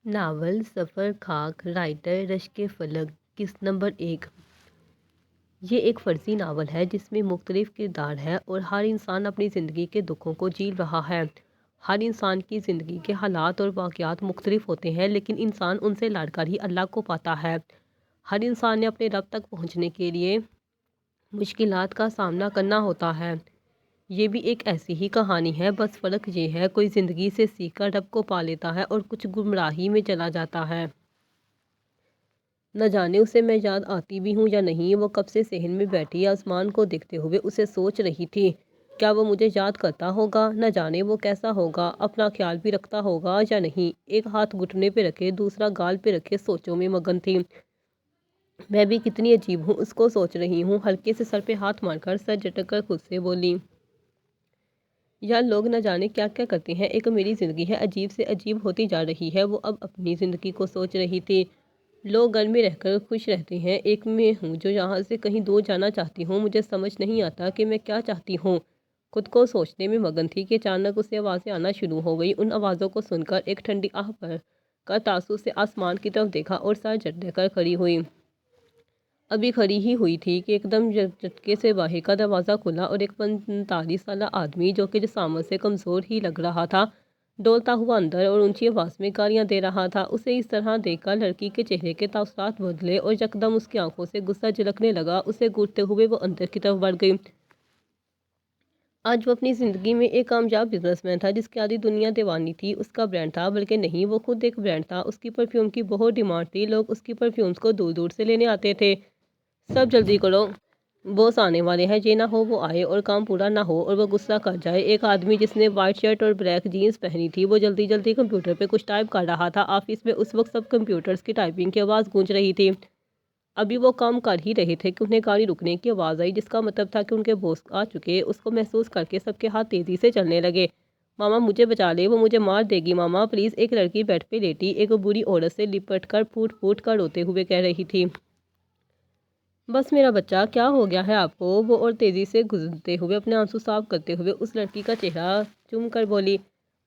Novel سفر خاک writer رشک فلک قسط نمبر 1۔ یہ ایک فرضی ناول ہے جس میں مختلف کردار ہیں اور ہر انسان اپنی زندگی کے دکھوں کو جی رہا ہے۔ ہر انسان کی زندگی کے حالات اور واقعات مختلف ہوتے ہیں، لیکن انسان ان سے لڑ کر ہی اللہ کو پاتا ہے۔ ہر انسان نے اپنے رب تک پہنچنے کے لیے مشکلات کا سامنا کرنا ہوتا ہے۔ یہ بھی ایک ایسی ہی کہانی ہے، بس فرق یہ ہے کوئی زندگی سے سیکھ کر رب کو پا لیتا ہے اور کچھ گمراہی میں چلا جاتا ہے۔ نہ جانے اسے میں یاد آتی بھی ہوں یا نہیں، وہ کب سے صحن میں بیٹھی آسمان کو دیکھتے ہوئے اسے سوچ رہی تھی، کیا وہ مجھے یاد کرتا ہوگا؟ نہ جانے وہ کیسا ہوگا، اپنا خیال بھی رکھتا ہوگا یا نہیں۔ ایک ہاتھ گھٹنے پہ رکھے دوسرا گال پہ رکھے سوچوں میں مگن تھی۔ میں بھی کتنی عجیب ہوں، اس کو سوچ رہی ہوں۔ ہلکے سے سر پہ ہاتھ مار کر سر جھٹک کر خود سے بولی، یا لوگ نہ جانے کیا کیا کرتے ہیں، ایک میری زندگی ہے عجیب سے عجیب ہوتی جا رہی ہے۔ وہ اب اپنی زندگی کو سوچ رہی تھی۔ لوگ گھر میں رہ کر خوش رہتے ہیں، ایک میں ہوں جو یہاں سے کہیں دور جانا چاہتی ہوں۔ مجھے سمجھ نہیں آتا کہ میں کیا چاہتی ہوں۔ خود کو سوچنے میں مگن تھی کہ اچانک اسے آوازیں آنا شروع ہو گئی۔ ان آوازوں کو سن کر ایک ٹھنڈی آہ بھر کر تعصب سے آسمان کی طرف دیکھا اور سر جھٹک کر کھڑی ہوئی۔ ابھی کھڑی ہی ہوئی تھی کہ ایک دم جھٹکے سے باہر کا دروازہ کھلا اور ایک 45 سالہ آدمی جو کہ جسامت سے کمزور ہی لگ رہا تھا، ڈولتا ہوا اندر اور اونچی آواز میں گالیاں دے رہا تھا۔ اسے اس طرح دیکھ کر لڑکی کے چہرے کے تاثرات بدلے اور یکدم اس کی آنکھوں سے غصہ جھلکنے لگا۔ اسے گھورتے ہوئے وہ اندر کی طرف بڑھ گئی۔ آج وہ اپنی زندگی میں ایک کامیاب بزنس مین تھا جس کی آدھی دنیا دیوانی تھی۔ اس کا برانڈ تھا، بلکہ نہیں، وہ خود ایک برانڈ تھا۔ اس کی پرفیوم کی بہت ڈیمانڈ تھی، لوگ اس کی پرفیومز کو دور دور سے لینے آتے تھے۔ سب جلدی کرو، بوس آنے والے ہیں، یہ نہ ہو وہ آئے اور کام پورا نہ ہو اور وہ غصہ کر جائے۔ ایک آدمی جس نے وائٹ شرٹ اور بلیک جینز پہنی تھی، وہ جلدی جلدی کمپیوٹر پہ کچھ ٹائپ کر رہا تھا۔ آفس میں اس وقت سب کمپیوٹرز کی ٹائپنگ کی آواز گونج رہی تھی۔ ابھی وہ کام کر ہی رہے تھے کہ انہیں گاڑی رکنے کی آواز آئی، جس کا مطلب تھا کہ ان کے بوس آ چکے۔ اس کو محسوس کر کے سب کے ہاتھ تیزی سے چلنے لگے۔ ماما مجھے بچا لے، وہ مجھے مار دے گی ماما پلیز۔ ایک لڑکی بیڈ پہ لیٹی ایک بوڑھی عورت سے لپٹ کر پھوٹ پھوٹ کر روتے ہوئے کہہ رہی تھی، بس میرا بچہ، کیا ہو گیا ہے آپ کو؟ وہ اور تیزی سے گزرتے ہوئے اپنے آنسو صاف کرتے ہوئے اس لڑکی کا چہرہ چوم کر بولی،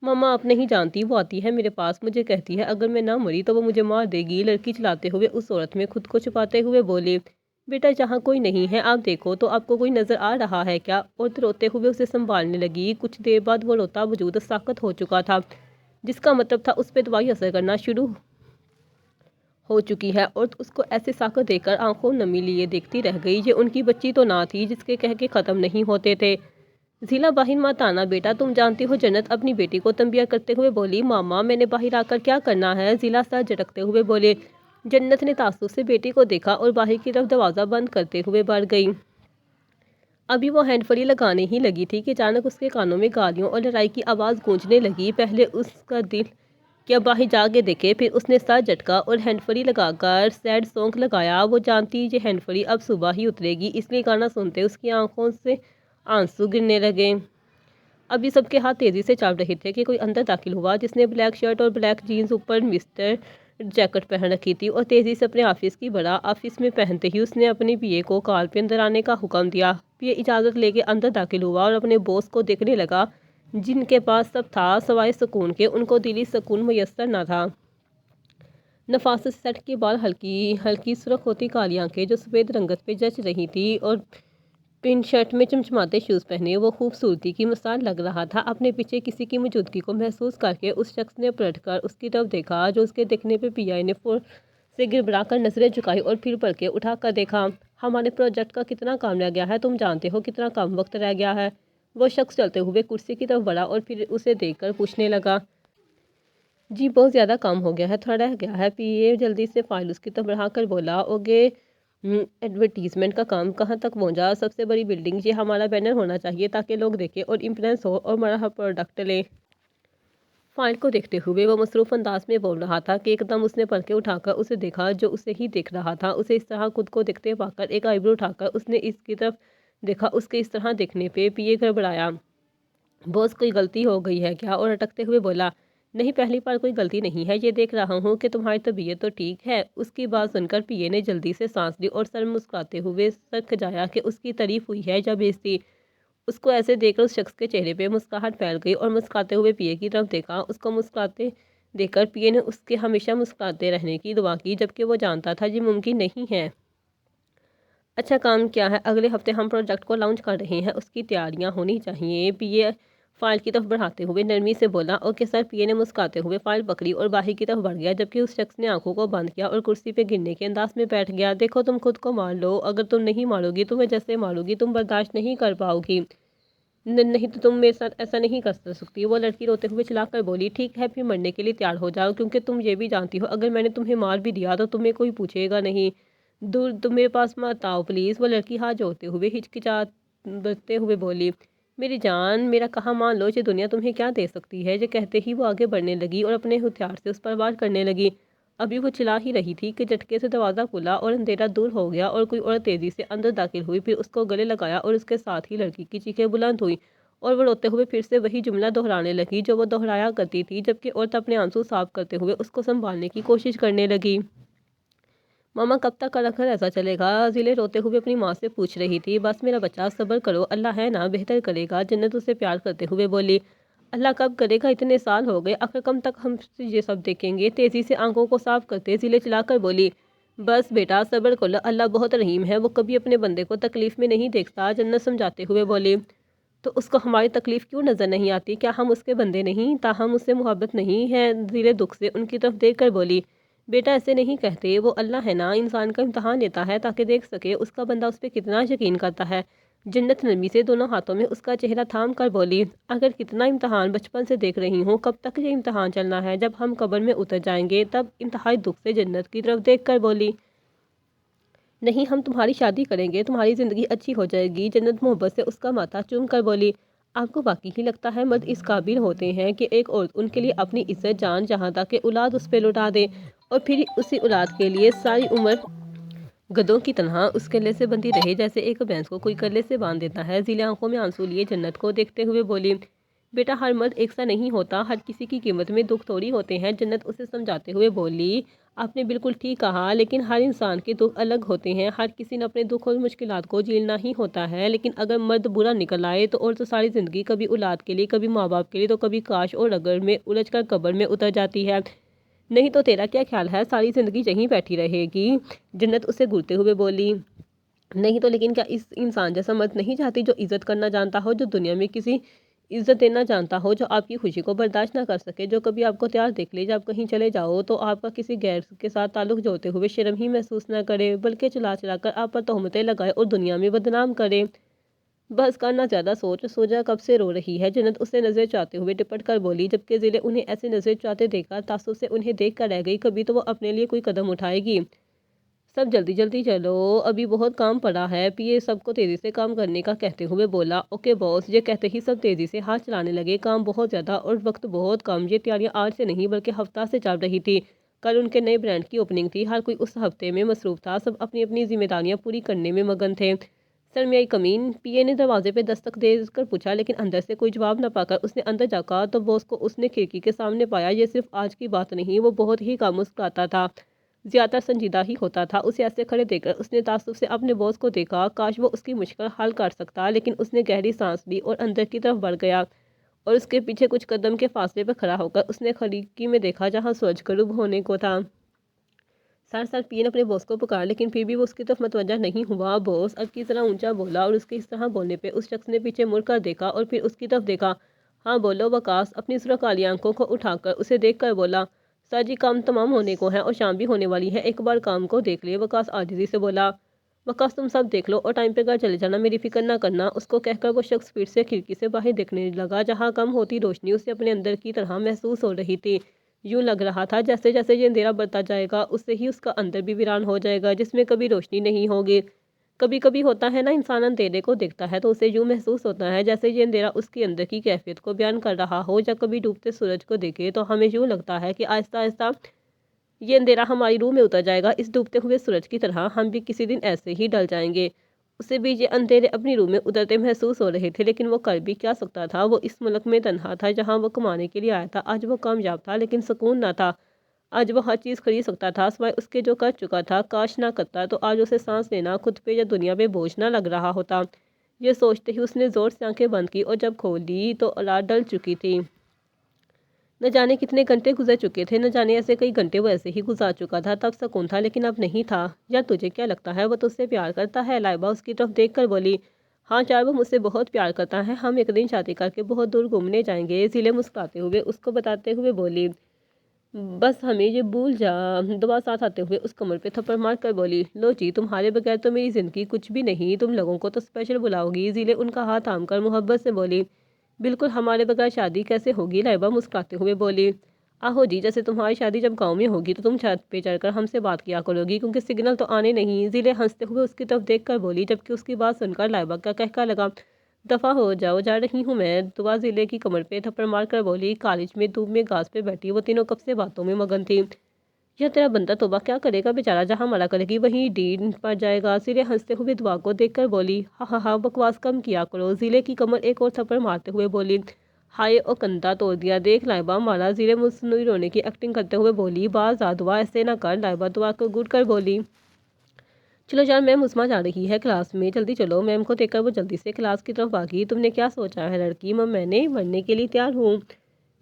ماما آپ نہیں جانتی، وہ آتی ہے میرے پاس، مجھے کہتی ہے اگر میں نہ مری تو وہ مجھے مار دے گی۔ لڑکی چلاتے ہوئے اس عورت میں خود کو چھپاتے ہوئے بولی، بیٹا جہاں کوئی نہیں ہے آپ دیکھو تو، آپ کو کوئی نظر آ رہا ہے کیا؟ عورت روتے ہوئے اسے سنبھالنے لگی۔ کچھ دیر بعد وہ روتا وجود ساکت ہو چکا تھا، جس کا مطلب تھا اس پہ دوائی اثر کرنا شروع ہو چکی ہے۔ اور اس کو ایسے ساکت دیکھ کر آنکھوں نمی لیے دیکھتی رہ گئی۔ یہ ان کی بچی تو نہ تھی جس کے کہہ کے ختم نہیں ہوتے تھے۔ ضلع باہر مت آنا بیٹا، تم جانتی ہو جنت اپنی بیٹی کو تنبیہ کرتے ہوئے بولی، ماما میں نے باہر آ کر کیا کرنا ہے؟ ضلع سر جھٹکتے ہوئے بولے۔ جنت نے تعصب سے بیٹی کو دیکھا اور باہر کی طرف دروازہ بند کرتے ہوئے بڑھ گئی۔ ابھی وہ ہینڈ فری لگانے ہی لگی تھی کہ اچانک اس کے کانوں میں گالیوں اور لڑائی کی آواز گونجنے لگی۔ پہلے اس کا دل کیا باہر جا کے دیکھے، پھر اس نے سر جھٹکا اور ہینڈ فری لگا کر سیڈ سانگ لگایا۔ وہ جانتی یہ ہینڈ فری اب صبح ہی اترے گی، اس لیے گانا سنتے اس کی آنکھوں سے آنسو گرنے لگے۔ ابھی سب کے ہاتھ تیزی سے چل رہے تھے کہ کوئی اندر داخل ہوا جس نے بلیک شرٹ اور بلیک جینز اوپر مسٹر جیکٹ پہن رکھی تھی اور تیزی سے اپنے آفس کی بڑا آفس میں پہنتے ہی اس نے اپنے پی اے کو کال پہ اندر آنے کا حکم دیا۔ پی اے اجازت لے کے اندر داخل ہوا اور اپنے بوس کو دیکھنے لگا جن کے پاس سب تھا سوائے سکون کے، ان کو دلی سکون میسر نہ تھا۔ نفاست سیٹ کے بال ہلکی سرخ ہوتی کالی آنکھیں جو سفید رنگت پہ جچ رہی تھی اور پن شرٹ میں چمچماتے شوز پہنے وہ خوبصورتی کی مثال لگ رہا تھا۔ اپنے پیچھے کسی کی موجودگی کو محسوس کر کے اس شخص نے پلٹ کر اس کی طرف دیکھا، جو اس کے دیکھنے پہ پی آئی نے فور سے گڑبڑا کر نظریں جھکائی اور پھر پلکیں اٹھا کر دیکھا، ہمارے پروجیکٹ کا کتنا کام رہ گیا ہے، تم جانتے ہو کتنا کم وقت رہ گیا ہے؟ وہ شخص چلتے ہوئے کرسی کی طرف بڑھا اور پھر اسے دیکھ کر پوچھنے لگا، جی بہت زیادہ کام ہو گیا ہے، تھوڑا رہ گیا ہے۔ پی اے جلدی سے فائل اس کی طرف بڑھا کر بولا، اوگے ایڈورٹیزمنٹ کا کام کہاں تک پہنچا؟ سب سے بڑی بلڈنگ، یہ ہمارا بینر ہونا چاہیے تاکہ لوگ دیکھیں اور امپریس ہو اور ہمارا پروڈکٹ لیں۔ فائل کو دیکھتے ہوئے وہ مصروف انداز میں بول رہا تھا کہ ایک دم اس نے پلکیں اٹھا کر اسے دیکھا جو اسے ہی دیکھ رہا تھا۔ اسے اس طرح خود کو دیکھتے پا کر ایک آئی برو اٹھا کر اس نے اس کی طرف دیکھا۔ اس کے اس طرح دیکھنے پہ پی اے گڑبڑایا، بوس کوئی غلطی ہو گئی ہے کیا؟ اور اٹکتے ہوئے بولا، نہیں پہلی بار کوئی غلطی نہیں ہے، یہ دیکھ رہا ہوں کہ تمہاری طبیعت تو ٹھیک ہے۔ اس کی بات سن کر پی اے نے جلدی سے سانس لی اور سر مسکراتے ہوئے سر کھجایا کہ اس کی تعریف ہوئی ہے یا بےعزتی۔ اس کو ایسے دیکھ کر اس شخص کے چہرے پہ مسکراہٹ پھیل گئی اور مسکراتے ہوئے پی اے کی طرف دیکھا۔ اس کو مسکراتے دیکھ کر پی اے نے اس کے ہمیشہ مسکراتے رہنے کی دعا کی، جبکہ وہ جانتا تھا یہ ممکن نہیں ہے۔ اچھا کام کیا ہے، اگلے ہفتے ہم پروجیکٹ کو لانچ کر رہے ہیں، اس کی تیاریاں ہونی چاہیے۔ پی اے فائل کی طرف بڑھاتے ہوئے نرمی سے بولا۔ Okay sir. پی اے نے مسکراتے ہوئے فائل پکڑی اور باہر کی طرف بڑھ گیا، جبکہ اس شخص نے آنکھوں کو بند کیا اور کرسی پہ گرنے کے انداز میں بیٹھ گیا۔ دیکھو تم خود کو مار لو، اگر تم نہیں مارو گی تو میں جیسے ماروں گی تم برداشت نہیں کر پاؤ گی، نہیں تو تم میرے ساتھ ایسا نہیں کر سکتی۔ وہ لڑکی روتے ہوئے چلا کر بولی، ٹھیک ہے پھر مرنے کے لیے تیار ہو جاؤ، کیونکہ تم یہ بھی جانتی ہو اگر میں نے تمہیں مار بھی دیا تو تمہیں کوئی پوچھے گا نہیں، دور تم میرے پاس مت آؤ پلیز۔ وہ لڑکی ہاتھ جوڑتے ہوئے ہچکچاتے ہوئے بولی، میری جان، میرا کہا مان لو، یہ دنیا تمہیں کیا دے سکتی ہے۔ یہ کہتے ہی وہ آگے بڑھنے لگی اور اپنے ہتھیار سے اس پر وار کرنے لگی۔ ابھی وہ چلا ہی رہی تھی کہ جھٹکے سے دروازہ کھلا اور اندھیرا دور ہو گیا اور کوئی عورت تیزی سے اندر داخل ہوئی، پھر اس کو گلے لگایا اور اس کے ساتھ ہی لڑکی کی چیخیں بلند ہوئی اور وہ روتے ہوئے پھر سے وہی جملہ دہرانے لگی جو وہ دہرایا کرتی تھی، جبکہ عورت اپنے آنسو صاف کرتے ہوئے اس کو سنبھالنے کی کوشش کرنے لگی۔ ماما کب تک کر ایسا چلے گا؟ ضلع روتے ہوئے اپنی ماں سے پوچھ رہی تھی۔ بس میرا بچہ صبر کرو، اللہ ہے نا بہتر کرے گا، جنت اسے پیار کرتے ہوئے بولی۔ اللہ کب کرے گا، اتنے سال ہو گئے، آخر کب تک ہم یہ سب دیکھیں گے؟ تیزی سے آنکھوں کو صاف کرتے ضلع چلا کر بولی، بس بیٹا صبر کرو، اللہ بہت رحیم ہے، وہ کبھی اپنے بندے کو تکلیف میں نہیں دیکھتا، جنت سمجھاتے ہوئے بولی۔ تو اس کو ہماری تکلیف کیوں نظر نہیں آتی؟ کیا ہم اس کے بندے نہیں؟ تاہم اس سے محبت نہیں ہے؟ ضلع دکھ سے ان کی طرف دیکھ کر بولی، بیٹا ایسے نہیں کہتے، وہ اللہ ہے نا، انسان کا امتحان لیتا ہے تاکہ دیکھ سکے اس کا بندہ اس پہ کتنا یقین کرتا ہے۔ جنت نرمی سے دونوں ہاتھوں میں اس کا چہرہ تھام کر بولی، اگر کتنا امتحان بچپن سے دیکھ رہی ہوں، کب تک یہ امتحان چلنا ہے؟ جب ہم قبر میں اتر جائیں گے تب۔ انتہائی دکھ سے جنت کی طرف دیکھ کر بولی، نہیں ہم تمہاری شادی کریں گے، تمہاری زندگی اچھی ہو جائے گی۔ جنت محبت سے اس کا ماتھا چوم کر بولی، آپ کو واقعی ہی لگتا ہے مرد اس قابل ہوتے ہیں کہ ایک عورت ان کے لیے اپنی عزت جان جہاں تک کہ اولاد اس پہ لٹا دے اور پھر اسی اولاد کے لیے ساری عمر گدوں کی طرح اس کلے سے بندھی رہے، جیسے ایک بھینس کو کوئی کلے سے باندھ دیتا ہے۔ ضلع آنکھوں میں آنسو لیے جنت کو دیکھتے ہوئے بولی، بیٹا ہر مرد ایک سا نہیں ہوتا، ہر کسی کی قیمت میں دکھ تھوڑی ہوتے ہیں۔ جنت اسے سمجھاتے ہوئے بولی، آپ نے بالکل ٹھیک کہا، لیکن ہر انسان کے دکھ الگ ہوتے ہیں، ہر کسی نے اپنے دکھ اور مشکلات کو جھیلنا ہی ہوتا ہے، لیکن اگر مرد برا نکل آئے تو عورت ساری زندگی کبھی اولاد کے لیے، کبھی ماں باپ کے لیے، تو کبھی کاش اور اگر میں الجھ کر قبر میں اتر جاتی ہے۔ نہیں تو تیرا کیا خیال ہے، ساری زندگی یہیں بیٹھی رہے گی؟ جنت اسے گھورتے ہوئے بولی، نہیں تو لیکن کیا اس انسان جیسا مرد نہیں چاہتی جو عزت کرنا جانتا ہو، جو دنیا میں کسی عزت دینا جانتا ہو، جو آپ کی خوشی کو برداشت نہ کر سکے، جو کبھی آپ کو تیار دیکھ لے جب کہیں چلے جاؤ تو آپ کا کسی غیر کے ساتھ تعلق جوڑتے ہوئے شرم ہی محسوس نہ کرے، بلکہ چلا چلا کر آپ پر تہمتیں لگائے اور دنیا میں بدنام کرے۔ بس کرنا زیادہ سوچ، سوجا کب سے رو رہی ہے؟ جنت اسے نظر چاہتے ہوئے ٹپٹ کر بولی، جبکہ ضلع انہیں ایسے نظر چاہتے دیکھا تعصب سے انہیں دیکھ کر رہ گئی، کبھی تو وہ اپنے لیے کوئی قدم اٹھائے گی۔ سب جلدی جلدی چلو، ابھی بہت کام پڑا ہے، پی اے سب کو تیزی سے کام کرنے کا کہتے ہوئے بولا۔ اوکے باس۔ یہ کہتے ہی سب تیزی سے ہاتھ چلانے لگے، کام بہت زیادہ اور وقت بہت کم۔ یہ تیاریاں آج سے نہیں بلکہ ہفتہ سے چل رہی تھی، کل ان کے نئے برانڈ کی اوپننگ تھی، ہر کوئی اس ہفتے میں مصروف تھا، سب اپنی اپنی ذمہ داریاں پوری کرنے میں مگن تھے۔ سرمیائی کمین، پی اے نے دروازے پہ دستک دے کر پوچھا، لیکن اندر سے کوئی جواب نہ پا کر اس نے اندر جھانکا تو باس کو اس نے کھڑکی کے سامنے پایا۔ یہ صرف آج کی بات نہیں، وہ بہت ہی کم مسکراتا تھا، زیادہ تر سنجیدہ ہی ہوتا تھا۔ اسے ایسے کھڑے دیکھ کر اس نے تعصب سے اپنے باس کو دیکھا، کاش وہ اس کی مشکل حل کر سکتا، لیکن اس نے گہری سانس لی اور اندر کی طرف بڑھ گیا اور اس کے پیچھے کچھ قدم کے فاصلے پر کھڑا ہو کر اس نے کھڑکی میں دیکھا جہاں سورج غروب ہونے کو تھا۔ سر پی نے اپنے باس کو پکارا، لیکن پھر بھی وہ اس کی طرف متوجہ نہیں ہوا۔ باس اب کی طرح اونچا بولا اور اس کے اس طرح بولنے پہ اس شخص نے پیچھے مڑ کر دیکھا اور پھر اس کی طرف دیکھا۔ ہاں بولو وکاس۔ اپنی سرخ کالی آنکھوں کو اٹھا کر اسے دیکھ کر بولا، سر جی کام تمام ہونے کو ہے اور شام بھی ہونے والی ہے، ایک بار کام کو دیکھ لے۔ وکاس عاجزی سے بولا، وکاس تم سب دیکھ لو اور ٹائم پہ گھر چلے جانا، میری فکر نہ کرنا۔ اس کو کہہ کر وہ شخص پھر سے کھڑکی سے باہر دیکھنے لگا جہاں کم ہوتی روشنی اسے اپنے اندر کی طرح محسوس ہو رہی تھی۔ یوں لگ رہا تھا جیسے جیسے یہ اندھیرا بڑھتا جائے گا اس سے ہی اس کا اندر بھی ویران ہو جائے گا، جس میں کبھی روشنی نہیں ہوگی۔ کبھی کبھی ہوتا ہے نا، انسان اندھیرے کو دیکھتا ہے تو اسے یوں محسوس ہوتا ہے جیسے یہ اندھیرا اس کی اندر کی کیفیت کو بیان کر رہا ہو، یا کبھی ڈوبتے سورج کو دیکھے تو ہمیں یوں لگتا ہے کہ آہستہ آہستہ یہ اندھیرا ہماری روح میں اتر جائے گا، اس ڈوبتے ہوئے سورج کی طرح ہم بھی کسی دن ایسے ہی ڈل جائیں گے۔ اسے بھی یہ اندھیرے اپنی روح میں اترتے محسوس ہو رہے تھے، لیکن وہ کر بھی کیا سکتا تھا؟ وہ اس ملک میں تنہا تھا جہاں وہ کمانے کے لیے آیا تھا، آج وہ کامیاب تھا لیکن سکون نہ تھا۔ آج وہ ہر چیز خرید سکتا تھا سوائے اس کے جو کر چکا تھا، کاش نہ کرتا تو آج اسے سانس لینا خود پہ یا دنیا پہ بوجھ نہ لگ رہا ہوتا۔ یہ سوچتے ہی اس نے زور سے آنکھیں بند کی اور جب کھولی تو رات ڈل چکی تھی۔ نہ جانے کتنے گھنٹے گزر چکے تھے، نہ جانے ایسے کئی گھنٹے وہ ایسے ہی گزار چکا تھا۔ تب سکون تھا لیکن اب نہیں تھا۔ یار تجھے کیا لگتا ہے وہ تجھ سے پیار کرتا ہے؟ لائبہ اس کی طرف دیکھ کر بولی۔ ہاں یار وہ مجھ سے بہت پیار کرتا ہے، ہم ایک دن شادی کر کے بہت دور گھومنے جائیں گے، ضلع مسکراتے ہوئے اس کو بتاتے ہوئے بولی۔ بس ہمیں یہ بھول جا، دعا ساتھ آتے ہوئے اس کمر پہ تھپڑ مار کر بولی۔ لو جی تمہارے بغیر تو میری زندگی کچھ بھی نہیں، تم لوگوں کو تو اسپیشل بلاؤ گی، ضلع ان کا ہاتھ تھام کر محبت سے بولی۔ بالکل ہمارے بغیر شادی کیسے ہوگی؟ لائبہ مسکراتے ہوئے بولی۔ آہو جی جیسے تمہاری شادی جب گاؤں میں ہوگی تو تم چھت پہ چڑھ کر ہم سے بات کیا کرو گی کیونکہ سگنل تو آنے نہیں، ضلع ہنستے ہوئے اس کی طرف دیکھ کر بولی، جبکہ اس کی بات سن کر لائبہ کا قہقہ لگا۔ دفعہ ہو جاؤ، جا رہی ہوں میں، دعا ضلع کی کمر پہ تھپڑ مار کر بولی۔ کالج میں دھوپ میں گھاس پہ بیٹھی وہ تینوں کب سے باتوں میں مگن تھی۔ یہ تیرا بندہ توبہ کیا کرے گا بیچارہ، جہاں مرا کرے گی وہیں ڈین پڑ جائے گا، ضلع ہنستے ہوئے دعا کو دیکھ کر بولی۔ ہاں بکواس کم کیا کرو، ضلع کی کمر ایک اور تھپڑ مارتے ہوئے بولی۔ ہائے او کندھا توڑ دیا دیکھ لائبہ مارا، ضلع مصنوعی رونے کی ایکٹنگ کرتے ہوئے بولی۔ باز آ دعا ایسے نہ کر، لائبہ دعا کو گھٹ کر بولی۔ چلو یار میم عظمیٰ جا رہی ہے کلاس میں، جلدی چلو۔ میم کو دیکھ کر وہ جلدی سے کلاس کی طرف بھاگی۔ تم نے کیا سوچا ہے لڑکی؟ میں نے مرنے کے لیے تیار ہوں،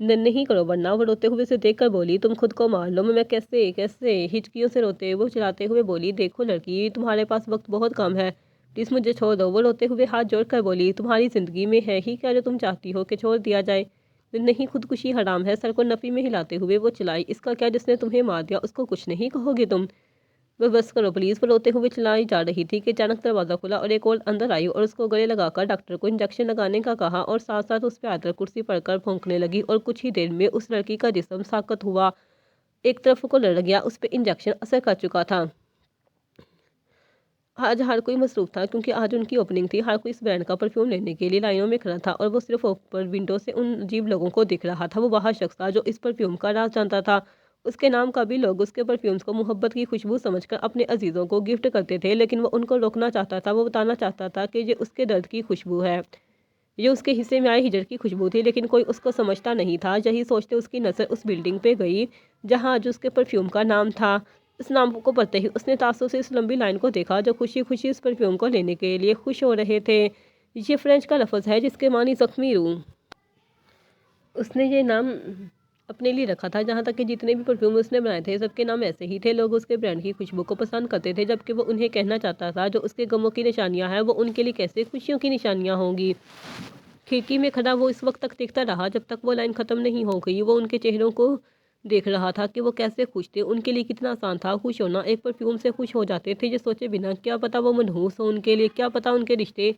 نہیں کرو ورنہ، وہ روتے ہوئے اسے دیکھ کر بولی۔ تم خود کو مار لو۔ میں کیسے ہچکیوں سے روتے وہ چلاتے ہوئے بولی۔ دیکھو لڑکی تمہارے پاس وقت بہت کم ہے، پلیز مجھے چھوڑ دو، وہ روتے ہوئے ہاتھ جوڑ کر بولی۔ تمہاری زندگی میں ہے ہی کیا جو تم چاہتی ہو کہ چھوڑ دیا جائے؟ نہیں خودکشی حرام ہے، سر کو نفی میں ہلاتے ہوئے وہ چلائی۔ اس کا کیا جس نے تمہیں مار دیا اس کو کچھ نہیں کہو گے تم؟ بس کرو پلیز، وہ روتے ہوئے چلائی جا رہی تھی کہ اچانک دروازہ کھلا اور ایک اور اندر آئی اور اس کو گلے لگا کر ڈاکٹر کو انجیکشن لگانے کا کہا اور ساتھ ساتھ اس پہ آ کر کرسی پر کر پھونکنے لگی اور کچھ ہی دیر میں اس لڑکی کا جسم ساکت ہوا، ایک طرف کو لڑ گیا، اس پہ انجیکشن اثر کر چکا تھا۔ آج ہر کوئی مصروف تھا کیونکہ آج ان کی اوپننگ تھی، ہر کوئی اس برانڈ کا پرفیوم لینے کے لیے لائنوں میں کھڑا تھا اور وہ صرف اوپر ونڈو سے ان عجیب لوگوں کو دکھ رہا تھا۔ وہ وہاں شخص تھا جو اس پرفیوم کا راز جانتا تھا، اس کے نام کا بھی لوگ اس کے پرفیومز کو محبت کی خوشبو سمجھ کر اپنے عزیزوں کو گفٹ کرتے تھے، لیکن وہ ان کو روکنا چاہتا تھا، وہ بتانا چاہتا تھا کہ یہ اس کے درد کی خوشبو ہے، یہ اس کے حصے میں آئے ہجر کی خوشبو تھی، لیکن کوئی اس کو سمجھتا نہیں تھا۔ یہی سوچتے اس کی نظر اس بلڈنگ پہ گئی جہاں آج اس کے پرفیوم کا نام تھا۔ اس نام کو پڑھتے ہی اس نے تعصب سے اس لمبی لائن کو دیکھا جو خوشی خوشی اس پرفیوم کو لینے کے لیے خوش ہو رہے تھے۔ یہ فرینچ کا لفظ ہے جس کے معنی زخمی روح۔ اس نے یہ نام اپنے لیے رکھا تھا، جہاں تک کہ جتنے بھی پرفیوم اس نے بنائے تھے سب کے نام ایسے ہی تھے۔ لوگ اس کے برانڈ کی خوشبو کو پسند کرتے تھے جبکہ وہ انہیں کہنا چاہتا تھا جو اس کے غموں کی نشانیاں ہیں وہ ان کے لیے کیسے خوشیوں کی نشانیاں ہوں گی۔ کھڑکی میں کھڑا وہ اس وقت تک دیکھتا رہا جب تک وہ لائن ختم نہیں ہو گئی۔ وہ ان کے چہروں کو دیکھ رہا تھا کہ وہ کیسے خوش تھے، ان کے لیے کتنا آسان تھا خوش ہونا، ایک پرفیوم سے خوش ہو جاتے تھے یہ سوچے بنا، کیا پتا وہ منحوس ہو ان کے لیے، کیا پتا ان کے رشتے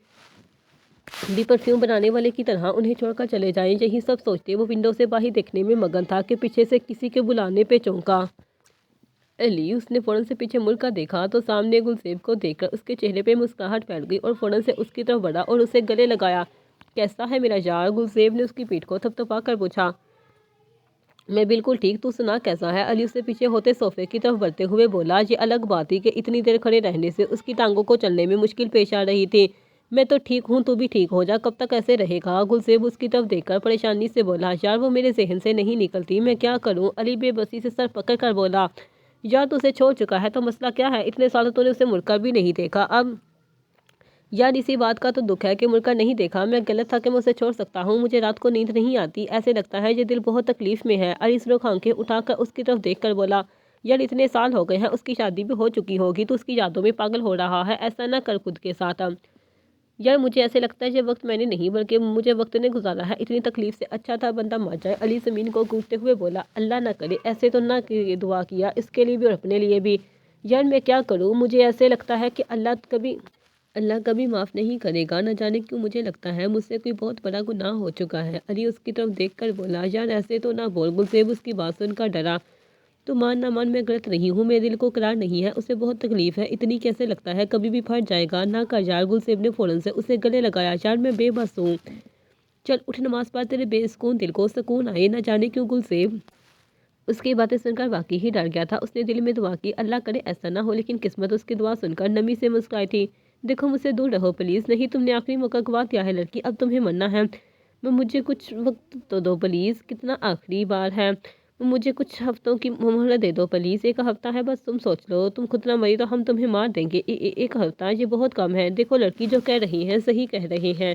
بھی پرفیوم بنانے والے کی طرح انہیں چھوڑ کر چلے جائیں۔ یہی سب سوچتے وہ ونڈو سے باہر دیکھنے میں مگن تھا کہ پیچھے سے کسی کے بلانے پہ چونکا علی۔ اس نے فوراً سے پیچھے مڑ کر دیکھا تو سامنے گلزیب کو دیکھ کر اس کے چہرے پہ مسکراہٹ پھیل گئی اور فوراً سے اس کی طرف بڑھا اور اسے گلے لگایا۔ کیسا ہے میرا یار؟ گلزیب نے اس کی پیٹھ کو تھپتھپا کر پوچھا۔ میں بالکل ٹھیک، تو سنا کیسا ہے؟ علی اس سے پیچھے ہوتے صوفے کی طرف بڑھتے ہوئے بولا۔ یہ الگ بات تھی کہ اتنی دیر کھڑے رہنے سے اس کی ٹانگوں کو چلنے میں مشکل پیش آ رہی تھی۔ میں تو ٹھیک ہوں، تو بھی ٹھیک ہو جا، کب تک ایسے رہے گا؟ گلزیب اس کی طرف دیکھ کر پریشانی سے بولا۔ یار وہ میرے ذہن سے نہیں نکلتی، میں کیا کروں؟ علی بے بسی سے سر پکڑ کر بولا۔ یار تو اسے چھوڑ چکا ہے تو مسئلہ کیا ہے؟ اتنے سالوں تو نے اسے مڑ کر بھی نہیں دیکھا، اب یار اسی بات کا تو دکھ ہے کہ مڑ کر نہیں دیکھا۔ میں غلط تھا کہ میں اسے چھوڑ سکتا ہوں، مجھے رات کو نیند نہیں آتی، ایسے لگتا ہے یہ دل بہت تکلیف میں ہے۔ علی رخ آنکھیں اٹھا کر اس کی طرف دیکھ کر بولا۔ یار اتنے سال ہو گئے ہیں، اس کی شادی بھی ہو چکی ہوگی، تو اس کی یادوں میں پاگل ہو رہا ہے، ایسا نہ کر خود کے ساتھ۔ یار مجھے ایسے لگتا ہے یہ وقت میں نے نہیں بلکہ مجھے وقت نے گزارا ہے، اتنی تکلیف سے اچھا تھا بندہ مر جائے۔ علی زمین کو گونجتے ہوئے بولا۔ اللہ نہ کرے، ایسے تو نہ دعا کیا اس کے لیے بھی اور اپنے لیے بھی۔ یار میں کیا کروں؟ مجھے ایسے لگتا ہے کہ اللہ کبھی معاف نہیں کرے گا، نہ جانے کیوں مجھے لگتا ہے مجھ سے کوئی بہت بڑا گناہ ہو چکا ہے۔ علی اس کی طرف دیکھ کر بولا۔ یار ایسے تو نہ بول۔ گلزیب اس کی بات سن کر ڈرا۔ تو مان نہ مان میں غلط نہیں ہوں، میرے دل کو قرار نہیں ہے، اسے بہت تکلیف ہے، اتنی کیسے لگتا ہے کبھی بھی پھٹ جائے گا، نہ کر یار۔ گلزیب نے فوراً سے اسے گلے لگایا۔ یار میں بے بس ہوں، چل اٹھ نماز پڑھ، تیرے بے سکون دل کو سکون آئے۔ نہ جانے کیوں گلزیب اس کی باتیں سن کر واقعی ہی ڈر گیا تھا۔ اس نے دل میں دعا کی، اللہ کرے ایسا نہ ہو، لیکن قسمت اس کی دعا سن کر نمی سے مسکرائی تھی۔ دیکھو مجھ سے دور رہو پلیز، نہیں تم نے آخری موقع گوا دیا ہے لڑکی، اب تمہیں مرنا ہے۔ مجھے کچھ وقت تو دو پلیز، کتنا آخری بار ہے، مجھے کچھ ہفتوں کی مہلت دے دو پلیز، ایک ہفتہ ہے بس، تم سوچ لو، تم خود نہ مری تو ہم تمہیں مار دیں گے۔ ایک ہفتہ یہ بہت کم ہے، دیکھو لڑکی جو کہہ رہی ہیں صحیح کہہ رہی ہیں۔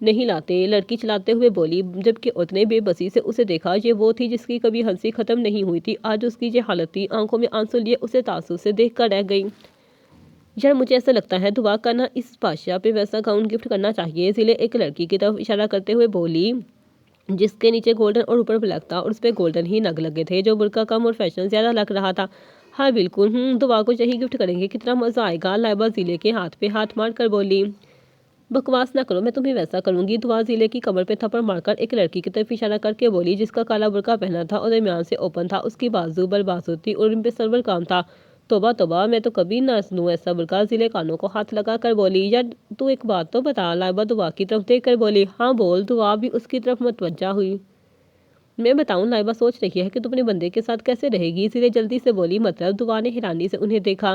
نہیں لاتے, لڑکی چلاتے ہوئے بولی, جبکہ عورت نے بے بسی سے اسے دیکھا. یہ وہ تھی جس کی کبھی ہنسی ختم نہیں ہوئی تھی. آج اس کی یہ حالت تھی. آنکھوں میں آنسو لیے اسے تعصب سے دیکھ کر رہ گئی. یار مجھے ایسا لگتا ہے دعا کرنا اس بادشاہ پہ ویسا گاؤن گفٹ کرنا چاہیے. ضلع ایک لڑکی کی طرف اشارہ کرتے ہوئے بولی جس کے نیچے گولڈن اور اوپر بلیک تھا اور اس پہ گولڈن ہی نگ لگے تھے جو برقع کم اور فیشن زیادہ لگ رہا تھا. ہاں بالکل, دعا کو یہی گفٹ کریں گے, کتنا مزہ آئے گا. لائبہ ضلع کے ہاتھ پہ ہاتھ مار کر بولی. بکواس نہ کرو, میں تمہیں ویسا کروں گی. دعا ضلع کی کمر پہ تھپڑ مار کر ایک لڑکی کی طرف اشارہ کر کے بولی جس کا کالا برقع پہنا تھا اور درمیان سے اوپن تھا. اس کی بازو بر بازو تھی اور ان پہ سرور کام تھا. توبہ توبہ, میں تو کبھی نہ سنوں ایسا برقع. ضلع کانوں کو ہاتھ لگا کر بولی. یار تو ایک بات تو بتا. لائبہ دعا کی طرف دیکھ کر بولی. ہاں بول. دعا بھی اس کی طرف متوجہ ہوئی. میں بتاؤں, لائبہ سوچ رہی ہے کہ تم اپنے بندے کے ساتھ کیسے رہے گی. ضلع جلدی سے بولی. مطلب. دعا نے حیرانی سے انہیں دیکھا.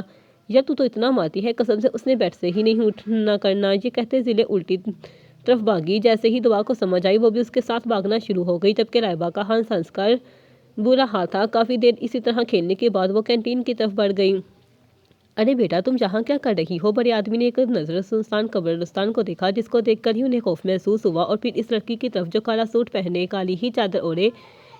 یار تو اتنا مارتی ہے, قسم سے اس نے بیٹھ سے ہی نہیں اٹھنا کرنا. یہ کہتے ضلع الٹی طرف بھاگی. جیسے ہی دعا کو سمجھ آئی وہ بھی اس کے ساتھ بھاگنا شروع ہو گئی, جبکہ لائبہ کا ہنس ہنس کر برا حال تھا. کافی دیر اسی طرح کھیلنے کے بعد وہ کینٹین کی طرف بڑھ گئی. ارے بیٹا تم یہاں کیا کر رہی ہو. بڑے آدمی نے ایک نظر سنسان قبرستان کو دیکھا جس کو دیکھ کر ہی انہیں خوف محسوس ہوا, اور پھر اس لڑکی کی طرف جو کالا سوٹ پہنے کالی ہی چادر اوڑھے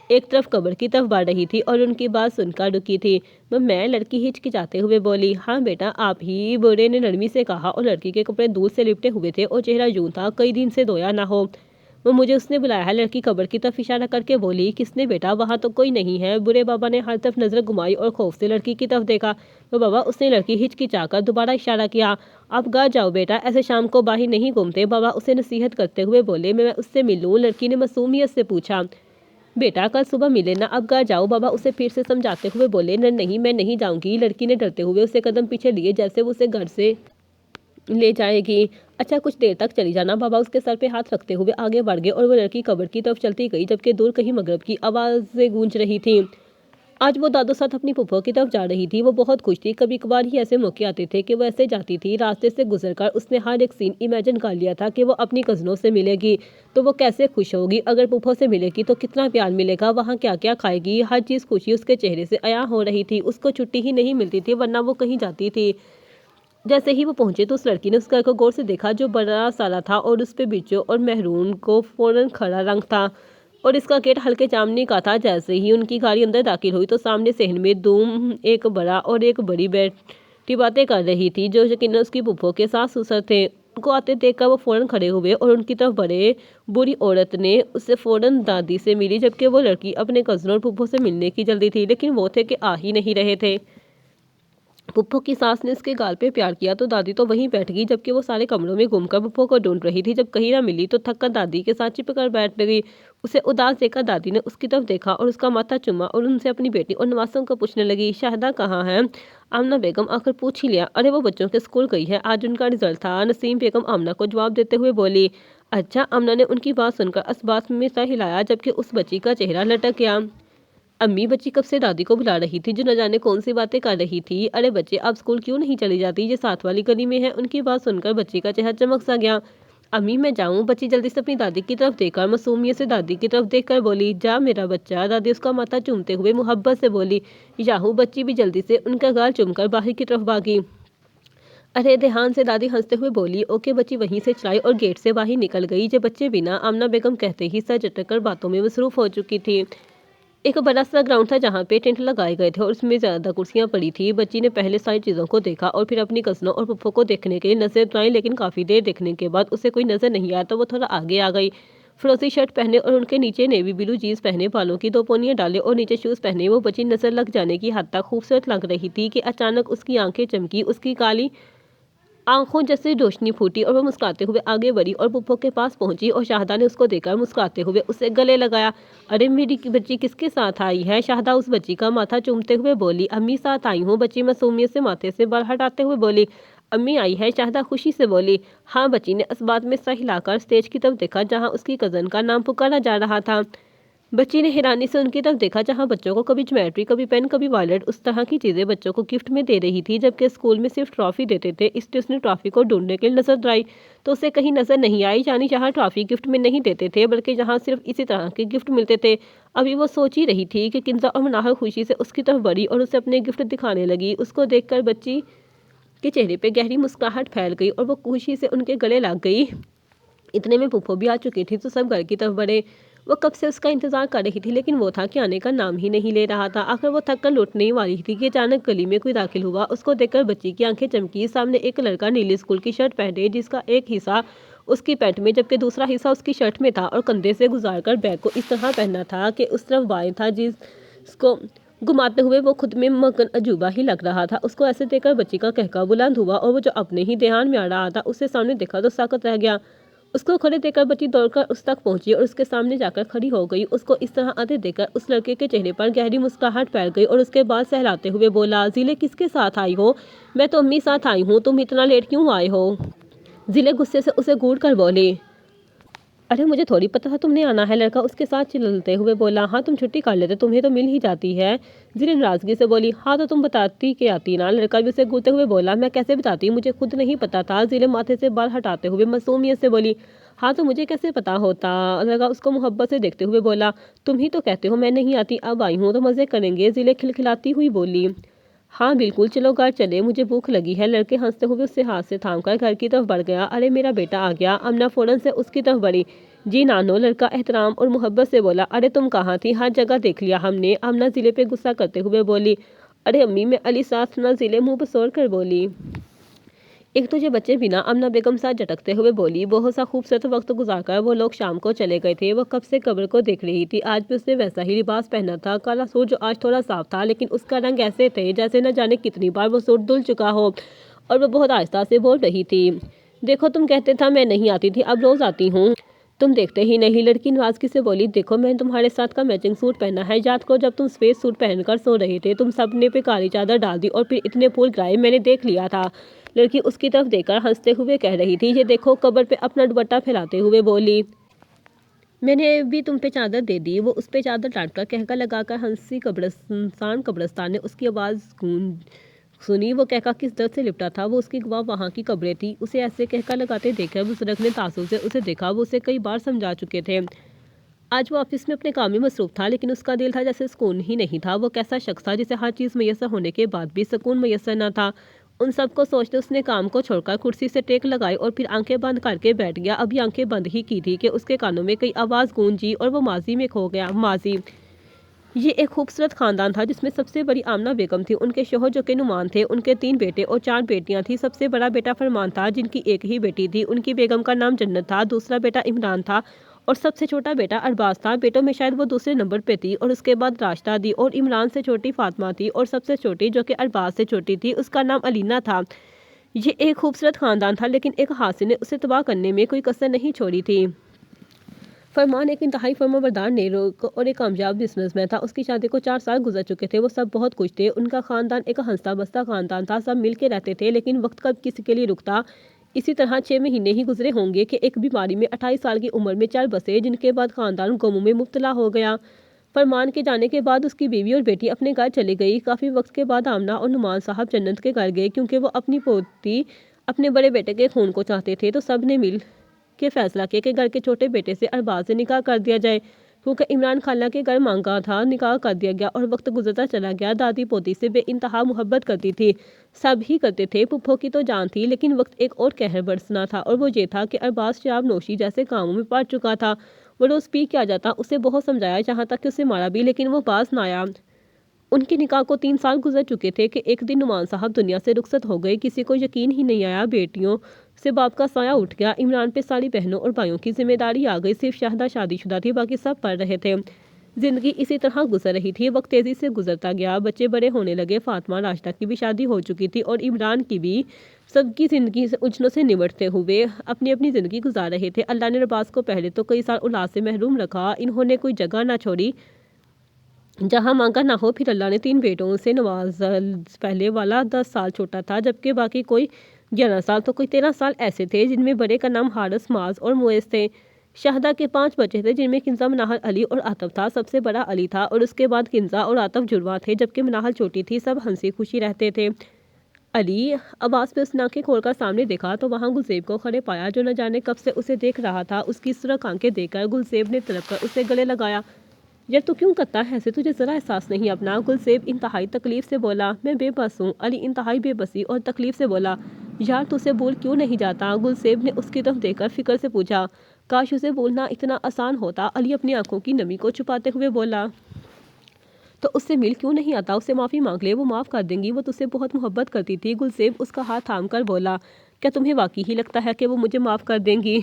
ایک طرف قبر کی طرف بڑھ رہی تھی اور ان کی بات سن کر رکی تھی. میں, لڑکی ہچکچاتے ہوئے بولی. ہاں بیٹا آپ ہی, بوڑھے نے نرمی سے کہا, اور لڑکی کے کپڑے دودھ سے لپٹے ہوئے تھے اور چہرہ یوں تھا کئی دن سے دھویا نہ ہو. مجھے اس نے بلایا ہے. لڑکی قبر کی طرف اشارہ کر کے بولی. کس نے بیٹا, وہاں تو کوئی نہیں ہے. بوڑھے بابا نے ہر طرف نظر گھمائی اور خوف سے لڑکی کی طرف دیکھا. بابا, اس نے لڑکی ہچکچا کر دوبارہ اشارہ کیا. اب گھر جاؤ بیٹا, ایسے شام کو باہر نہیں گھومتے. بابا اسے نصیحت کرتے ہوئے بولے. میں اس سے مل لوں. لڑکی نے معصومیت سے پوچھا. بیٹا کل صبح ملے نا, اب گھر جاؤ. بابا اسے پھر سے سمجھاتے ہوئے بولے. نہیں میں نہیں جاؤں گی. لڑکی نے ڈرتے ہوئے اسے قدم پیچھے لیے جیسے وہ اسے گھر سے لے جائے گی. اچھا کچھ دیر تک چلی جانا. بابا اس کے سر پہ ہاتھ رکھتے ہوئے آگے بڑھ گئے اور وہ لڑکی قبر کی طرف چلتی گئی, جبکہ دور کہیں مغرب کی آوازیں گونج رہی تھیں. آج وہ دادو ساتھ اپنی پھپھو کی طرف جا رہی تھی. وہ بہت خوش تھی. کبھی کبھار ہی ایسے موقع آتے تھے کہ وہ ایسے جاتی تھی. راستے سے گزر کر اس نے ہر ایک سین امیجن کر لیا تھا کہ وہ اپنی کزنوں سے ملے گی تو وہ کیسے خوش ہوگی, اگر پھپھو سے ملے گی تو کتنا پیار ملے گا, وہاں کیا کیا کھائے گی. ہر چیز خوشی اس کے چہرے سے عیاں ہو رہی تھی. اس کو چھٹی ہی نہیں ملتی تھی ورنہ وہ کہیں جاتی تھی. جیسے ہی وہ پہنچے تو اس لڑکی نے اس گھر کو غور سے دیکھا جو بڑا سالا تھا اور اس پہ بچوں اور مہرون کو فوراً کھڑا رنگ تھا اور اس کا گیٹ ہلکے جامنی کا تھا. جیسے ہی ان کی گاڑی اندر داخل ہوئی تو سامنے صحن میں دوم ایک بڑا اور ایک بڑی بیٹی باتیں کر رہی تھی جو یقیناً اس کی پھپھو کے ساس سسر تھے. ان کو آتے دیکھ کر وہ فوراً کھڑے ہوئے اور ان کی طرف بڑھے. بوڑھی عورت نے اس سے فوراً دادی سے ملی, جبکہ وہ لڑکی اپنے کزنوں اور پھپھو سے ملنے کی جلدی تھی, لیکن وہ تھے کہ آ ہی نہیں رہے تھے. پھپھو کی ساس نے اس کے گال پہ پیار کیا تو دادی تو وہیں بیٹھ گئی, جبکہ وہ سارے کمروں میں گھوم کر پھپھو کو ڈھونڈ رہی تھی. جب کہیں نہ ملی تو تھک کر دادی کے ساتھ چپک کر بیٹھ گئی. اسے اداس دیکھ کر دادی نے اس کی طرف دیکھا اور اس کا ماتھا چوما اور ان سے اپنی بیٹی اور نواسوں کو پوچھنے لگی. شاہدہ کہاں ہے. آمنہ بیگم آخر پوچھ ہی لیا. ارے وہ بچوں کے اسکول گئی ہے, آج ان کا رزلٹ تھا. نسیم بیگم آمنہ کو جواب دیتے ہوئے بولی. اچھا. آمنہ نے ان کی بات سن کر اسبات میں سر ہلایا, جبکہ اس بچی کا چہرہ لٹک گیا. امی, بچی کب سے دادی کو بلا رہی تھی جو نہ جانے کون سی باتیں کر رہی تھی. ارے بچے آپ اسکول کیوں نہیں چلی جاتی, یہ ساتھ والی گلی میں ہے. ان کی بات سن کر بچی کا چہرہ چمک سا گیا. امی میں جاؤں. بچی جلدی سے اپنی دادی کی طرف دیکھ کر معصومیت سے دادی کی طرف دیکھ کر بولی. جا میرا بچہ. دادی اس کا ماتھا چومتے ہوئے محبت سے بولی. یاہو. بچی بھی جلدی سے ان کا گال چوم کر باہر کی طرف بھاگی. ارے دھیان سے. دادی ہنستے ہوئے بولی. اوکے. بچی وہیں سے چلائی اور گیٹ سے باہر نکل گئی. یہ بچے بنا آمنہ بیگم کہتے ہی سر جھٹک کر باتوں میں مصروف ہو چکی تھی. ایک بڑا سا گراؤنڈ تھا جہاں پہ ٹینٹ لگائے گئے تھے اور اس میں زیادہ کرسیاں پڑی تھی. بچی نے پہلے ساری چیزوں کو دیکھا اور پھر اپنی کزنوں اور پھپھو کو دیکھنے کے لیے نظر دوڑائی, لیکن کافی دیر دیکھنے کے بعد اسے کوئی نظر نہیں آیا تو وہ تھوڑا آگے آ گئی. فروزی شرٹ پہنے اور ان کے نیچے نیوی بلو جینس پہنے, بالوں کی 2 پونیاں ڈالے اور نیچے شوز پہنے وہ بچی نظر لگ جانے کی حد تک خوبصورت لگ رہی تھی کہ اچانک اس کی آنکھیں چمکی. اس کی کالی آنکھوں جیسے روشنی پھوٹی اور وہ مسکراتے ہوئے آگے بڑھی اور پھپھو کے پاس پہنچی اور شاہدہ نے اس کو دیکھ کر مسکراتے ہوئے اسے گلے لگایا. ارے میری بچی کس کے ساتھ آئی ہے. شاہدہ اس بچی کا ماتھا چومتے ہوئے بولی. امی ساتھ آئی ہوں. بچی معصومیت سے ماتھے سے بال ہٹاتے ہوئے بولی. امی آئی ہے. شاہدہ خوشی سے بولی. ہاں. بچی نے اسبات میں سر ہلا کر اسٹیج کی طرف دیکھا جہاں اس کی کزن کا نام پکارا جا رہا تھا. بچی نے حیرانی سے ان کی طرف دیکھا جہاں بچوں کو کبھی جیومیٹری, کبھی پین, کبھی وائلٹ, اس طرح کی چیزیں بچوں کو گفٹ میں دے رہی تھی, جبکہ اسکول میں صرف ٹرافی دیتے تھے. اس لیے اس نے ٹرافی کو ڈھونڈنے کے لیے نظر دوڑائی تو اسے کہیں نظر نہیں آئی, یعنی جہاں ٹرافی گفٹ میں نہیں دیتے تھے بلکہ جہاں صرف اسی طرح کے گفٹ ملتے تھے. ابھی وہ سوچ ہی رہی تھی کہ کنزا اور مناہر خوشی سے اس کی طرف بڑھی اور اسے اپنے گفٹ دکھانے لگی. اس کو دیکھ کر بچی کے چہرے پہ گہری مسکراہٹ پھیل گئی اور وہ خوشی سے ان کے گلے لگ گئی. اتنے میں پھپھو بھی آ چکی تھی تو سب گھر کی طرف بڑھے۔ وہ کب سے اس کا انتظار کر رہی تھی لیکن وہ تھا کہ آنے کا نام ہی نہیں لے رہا تھا۔ آخر وہ تھک کر لوٹنے ہی والی تھی کہ اچانک گلی میں کوئی داخل ہوا۔ اس کو دیکھ کر بچی کی آنکھیں چمکی۔ سامنے ایک لڑکا نیلی اسکول کی شرٹ پہنے جس کا ایک حصہ اس کی پینٹ میں جبکہ دوسرا حصہ اس کی شرٹ میں تھا اور کندھے سے گزار کر بیگ کو اس طرح پہنا تھا کہ اس طرف بائیں تھا، جس کو گھماتے ہوئے وہ خود میں مگن عجوبہ ہی لگ رہا تھا۔ اس کو ایسے دیکھ کر بچی کا قہقہ بلند ہوا اور وہ جو اپنے ہی دھیان میں آ رہا تھا اسے سامنے دیکھا تو ساکت رہ گیا۔ اس کو کھڑے دیکھ کر بچی دوڑ کر اس تک پہنچی اور اس کے سامنے جا کر کھڑی ہو گئی۔ اس کو اس طرح آتے دیکھ کر اس لڑکے کے چہرے پر گہری مسکراہٹ پھیل گئی اور اس کے بعد سہلاتے ہوئے بولا، ضلع کس کے ساتھ آئی ہو؟ میں تو امی ساتھ آئی ہوں، تم اتنا لیٹ کیوں آئے ہو؟ ضلع غصے سے اسے گھور کر بولی، ارے مجھے تھوڑی پتا تھا تم نے آنا ہے۔ لڑکا اس کے ساتھ چلتے ہوئے بولا، ہاں تم چھٹی کر لیتے، تمہیں تو مل ہی جاتی ہے۔ ضلع ناراضگی سے بولی، ہاں تو تم بتاتی کہ آتی نا۔ لڑکا بھی اسے گھورتے ہوئے بولا، میں کیسے بتاتی، مجھے خود نہیں پتا تھا۔ ضلع ماتھے سے بال ہٹاتے ہوئے معصومیت سے بولی، ہاں تو مجھے کیسے پتا ہوتا؟ لڑکا اس کو محبت سے دیکھتے ہوئے بولا، تم ہی تو کہتے ہو میں نہیں آتی، اب آئی ہوں تو مزے کریں گے۔ ضلع کھلکھلاتی ہوئی بولی، ہاں بالکل، چلو گھر چلے، مجھے بھوک لگی ہے۔ لڑکے ہنستے ہوئے اسے ہاتھ سے تھام کر گھر کی طرف بڑھ گیا۔ ارے میرا بیٹا آ گیا۔ امنہ فوراً سے اس کی طرف بڑھی۔ جی نانو، لڑکا احترام اور محبت سے بولا۔ ارے تم کہاں تھی، ہر جگہ دیکھ لیا ہم نے۔ امنہ ضلع پہ غصہ کرتے ہوئے بولی، ارے امی میں علی ساتھ نہ۔ ضلع منہ پسور کر بولی، ایک تجھے بچے بنا۔ امنہ بیگم ساتھ جھٹکتے ہوئے بولی، بہت سا خوبصورت وقت گزار کر وہ لوگ شام کو چلے گئے تھے۔ وہ کب سے قبر کو دیکھ رہی تھی۔ آج بھی اس نے ویسا ہی لباس پہنا تھا، کالا سوٹ جو آج تھوڑا صاف تھا لیکن اس کا رنگ ایسے تھے جیسے نہ جانے کتنی بار وہ سوٹ دھل چکا ہو۔ اور وہ بہت آہستہ سے بول رہی تھی، دیکھو تم کہتے تھا میں نہیں آتی تھی، اب روز آتی ہوں، تم دیکھتے ہی نہیں۔ لڑکی ناراضگی سے بولی، دیکھو میں نے تمہارے ساتھ کا میچنگ سوٹ پہنا ہے، یاد کرو جب تم سفید سوٹ پہن کر سو رہے تھے تم سب نے پہ کالی چادر ڈال دی اور پھر اتنے پھول گرائے، میں نے دیکھ لیا تھا۔ لڑکی اس کی طرف دیکھ کر ہنستے ہوئے کہہ رہی تھی، یہ دیکھو، قبر پہ اپنا دوپٹہ پھیلاتے ہوئے بولی، میں نے بھی تم پہ چادر دے دی۔ وہ اس پہ چادر ڈال کر قہقہ لگا کر ہنسی۔ قبرستان نے اس کی آواز سنی۔ وہ قہقہ کس درد سے لپٹا تھا، وہ اس کی گواہ وہاں کی قبریں تھیں۔ اسے ایسے قہقہ لگاتے دیکھ کر بزرگ نے تعصب سے اسے دیکھا۔ وہ اسے کئی بار سمجھا چکے تھے۔ آج وہ آفس میں اپنے کام میں مصروف تھا لیکن اس کا دل تھا جیسے سکون ہی نہیں تھا۔ وہ کیسا شخص تھا جسے ہر چیز میسر ہونے کے بعد بھی سکون میسر نہ تھا؟ ان سب کو سوچتے اس نے کام کو چھوڑ کر کرسی سے ٹیک لگائی اور پھر آنکھیں بند کر کے بیٹھ گیا۔ ابھی آنکھیں بند ہی کی تھی کہ اس کے کانوں میں کئی آواز گونجی اور وہ ماضی میں کھو گیا۔ ماضی یہ ایک خوبصورت خاندان تھا جس میں سب سے بڑی آمنہ بیگم تھی، ان کے شوہر جو کہ نعمان تھے، ان کے 3 بیٹے اور 4 بیٹیاں تھیں۔ سب سے بڑا بیٹا فرمان تھا جن کی ایک ہی بیٹی تھی، ان کی بیگم کا نام جنت تھا۔ دوسرا بیٹا عمران تھا اور سب سے چھوٹا بیٹا ارباز تھا۔ بیٹوں میں شاید وہ دوسرے نمبر پہ تھی اور اس کے بعد راشدہ دی اور عمران سے چھوٹی فاطمہ تھی اور سب سے چھوٹی جو کہ ارباز سے چھوٹی تھی اس کا نام علینا تھا۔ یہ ایک خوبصورت خاندان تھا لیکن ایک حادثے نے اسے تباہ کرنے میں کوئی کسر نہیں چھوڑی تھی۔ فرمان ایک انتہائی فرمانبردار نیک اور ایک کامیاب بزنس مین تھا۔ اس کی شادی کو 4 سال گزر چکے تھے۔ وہ سب بہت خوش تھے۔ ان کا خاندان ایک ہنستا بستا خاندان تھا، سب مل کے رہتے تھے لیکن وقت کب کسی کے لیے رکتا۔ اسی طرح 6 مہینے ہی گزرے ہوں گے کہ ایک بیماری میں 28 سال کی عمر میں چل بسے، جن کے بعد خاندان غموں میں مبتلا ہو گیا۔ فرمان کے جانے کے بعد اس کی بیوی اور بیٹی اپنے گھر چلی گئی۔ کافی وقت کے بعد آمنہ اور نعمان صاحب جنت کے گھر گئے کیونکہ وہ اپنی پوتی اپنے بڑے بیٹے کے خون کو چاہتے تھے، تو سب نے مل کے فیصلہ کیا کہ گھر کے چھوٹے بیٹے سے ارباز سے نکاح کر دیا جائے۔ کیونکہ عمران خالہ کے گھر مانگا تھا، نکاح کر دیا گیا اور وقت گزرتا چلا گیا۔ دادی پوتی سے بے انتہا محبت کرتی تھی، سب ہی کرتے تھے۔ پھپھو کی تو جان تھی لیکن وقت ایک اور قہر برسنا تھا اور وہ یہ تھا کہ ارباز شراب نوشی جیسے کاموں میں پڑ چکا تھا۔ وہ روز پی کے آ جاتا، اسے بہت سمجھایا، یہاں تک کہ اسے مارا بھی لیکن وہ باز نہ آیا۔ ان کے نکاح کو 3 سال گزر چکے تھے کہ ایک دن نعمان صاحب دنیا سے رخصت ہو گئے۔ کسی کو یقین ہی نہیں آیا، بیٹیوں سے باپ کا سایہ اٹھ گیا۔ عمران پہ ساری بہنوں اور بھائیوں کی ذمہ داری آ گئی۔ صرف شاہدہ شادی شدہ تھی، باقی سب پڑھ رہے تھے۔ زندگی اسی طرح گزر رہی تھی۔ وقت تیزی سے گزرتا گیا، بچے بڑے ہونے لگے۔ فاطمہ راشدہ کی بھی شادی ہو چکی تھی اور عمران کی بھی۔ سب کی زندگی سے الجھنوں سے نمٹتے ہوئے اپنی اپنی زندگی گزار رہے تھے۔ اللہ نے ارباز کو پہلے تو کئی سال اولاد سے محروم رکھا، انہوں نے کوئی جگہ نہ چھوڑی جہاں مانگا نہ ہو۔ پھر اللہ نے 3 بیٹوں سے نوازا۔ پہلے والا 10 سال چھوٹا تھا جبکہ باقی کوئی 11 سال تو کوئی 13 سال ایسے تھے، جن میں بڑے کا نام حارث، معاذ اور معیز تھے۔ شاہدہ کے 5 بچے تھے جن میں کنزہ، مناہل، علی اور عاطف تھا۔ سب سے بڑا علی تھا اور اس کے بعد کنزہ اور عاطف جڑواں تھے جبکہ مناہل چھوٹی تھی۔ سب ہنسی خوشی رہتے تھے۔ علی آواز پہ اس نے آنکھیں کھول کر سامنے دیکھا تو وہاں گلزیب کو کھڑے پایا جو نہ جانے کب سے اسے دیکھ رہا تھا۔ اس کی سرخ آنکھیں دیکھ کر گلزیب نے تڑپ کر اسے گلے لگایا۔ یار تو کیوں کرتا ہے ایسے؟ تجھے ذرا احساس نہیں اپنا؟ گلزیب انتہائی تکلیف سے بولا۔ میں بے بس ہوں۔ علی انتہائی بے بسی اور تکلیف سے بولا۔ یار تو اسے بول کیوں نہیں جاتا؟ گلزیب نے اس کی طرف دیکھ کر فکر سے پوچھا۔ کاش اسے بولنا اتنا آسان ہوتا، علی اپنی آنکھوں کی نمی کو چھپاتے ہوئے بولا۔ تو اس سے مل کیوں نہیں آتا؟ اسے معافی مانگ لے، وہ معاف کر دیں گی، وہ تجھ سے بہت محبت کرتی تھی۔ گلزیب اس کا ہاتھ تھام کر بولا۔ کیا تمہیں واقعی ہی لگتا ہے کہ وہ مجھے معاف کر دیں گی؟